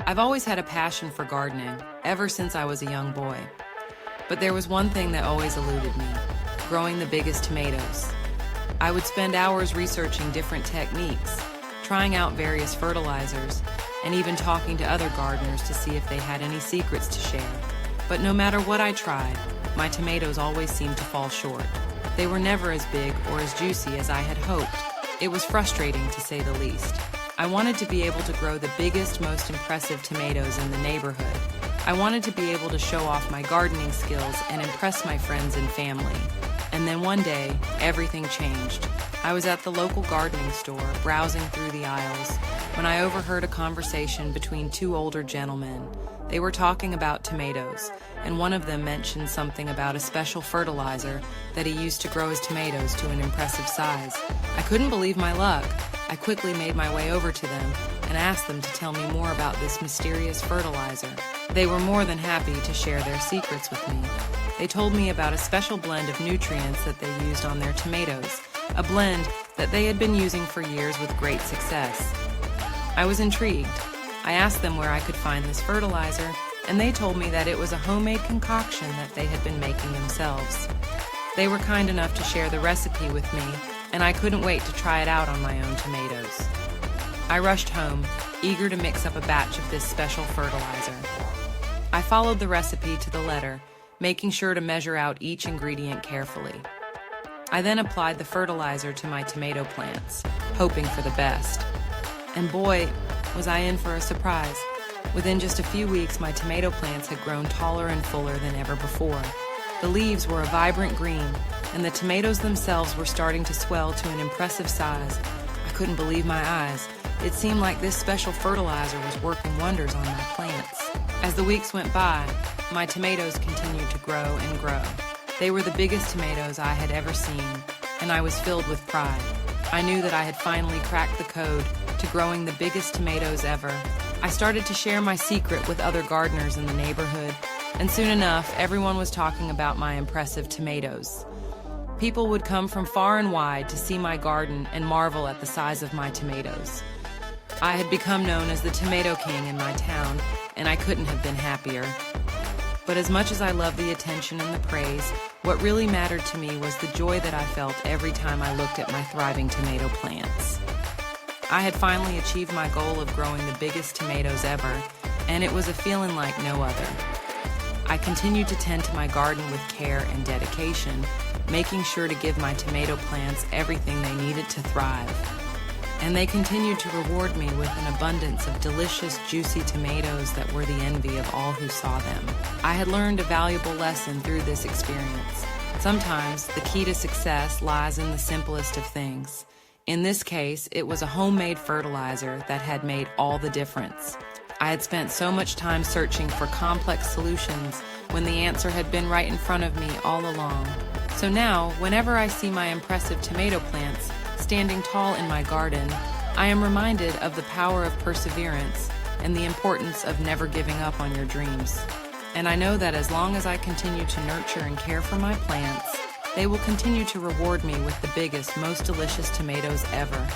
I've always had a passion for gardening, ever since I was a young boy. But there was one thing that always eluded me: growing the biggest tomatoes. I would spend hours researching different techniques, trying out various fertilizers, and even talking to other gardeners to see if they had any secrets to share. But no matter what I tried, my tomatoes always seemed to fall short. They were never as big or as juicy as I had hoped. It was frustrating, to say the least. I wanted to be able to grow the biggest, most impressive tomatoes in the neighborhood. I wanted to be able to show off my gardening skills and impress my friends and family. And then one day, everything changed. I was at the local gardening store, browsing through the aisles, when I overheard a conversation between two older gentlemen. They were talking about tomatoes, and one of them mentioned something about a special fertilizer that he used to grow his tomatoes to an impressive size. I couldn't believe my luck. I quickly made my way over to them and asked them to tell me more about this mysterious fertilizer. They were more than happy to share their secrets with me. They told me about a special blend of nutrients that they used on their tomatoes, a blend that they had been using for years with great success. I was intrigued. I asked them where I could find this fertilizer, and they told me that it was a homemade concoction that they had been making themselves. They were kind enough to share the recipe with me, and I couldn't wait to try it out on my own tomatoes. I rushed home, eager to mix up a batch of this special fertilizer. I followed the recipe to the letter, making sure to measure out each ingredient carefully. I then applied the fertilizer to my tomato plants, hoping for the best. And boy, was I in for a surprise. Within just a few weeks, my tomato plants had grown taller and fuller than ever before. The leaves were a vibrant green, and the tomatoes themselves were starting to swell to an impressive size. I couldn't believe my eyes. It seemed like this special fertilizer was working wonders on my plants. As the weeks went by, my tomatoes continued to grow and grow. They were the biggest tomatoes I had ever seen, and I was filled with pride. I knew that I had finally cracked the code to growing the biggest tomatoes ever. I started to share my secret with other gardeners in the neighborhood, and soon enough, everyone was talking about my impressive tomatoes. People would come from far and wide to see my garden and marvel at the size of my tomatoes. I had become known as the Tomato King in my town, and I couldn't have been happier. But as much as I loved the attention and the praise, what really mattered to me was the joy that I felt every time I looked at my thriving tomato plants. I had finally achieved my goal of growing the biggest tomatoes ever, and it was a feeling like no other. I continued to tend to my garden with care and dedication, making sure to give my tomato plants everything they needed to thrive. And they continued to reward me with an abundance of delicious, juicy tomatoes that were the envy of all who saw them. I had learned a valuable lesson through this experience. Sometimes the key to success lies in the simplest of things. In this case, it was a homemade fertilizer that had made all the difference. I had spent so much time searching for complex solutions when the answer had been right in front of me all along. So now, whenever I see my impressive tomato plants standing tall in my garden, I am reminded of the power of perseverance and the importance of never giving up on your dreams. And I know that as long as I continue to nurture and care for my plants, they will continue to reward me with the biggest, most delicious tomatoes ever.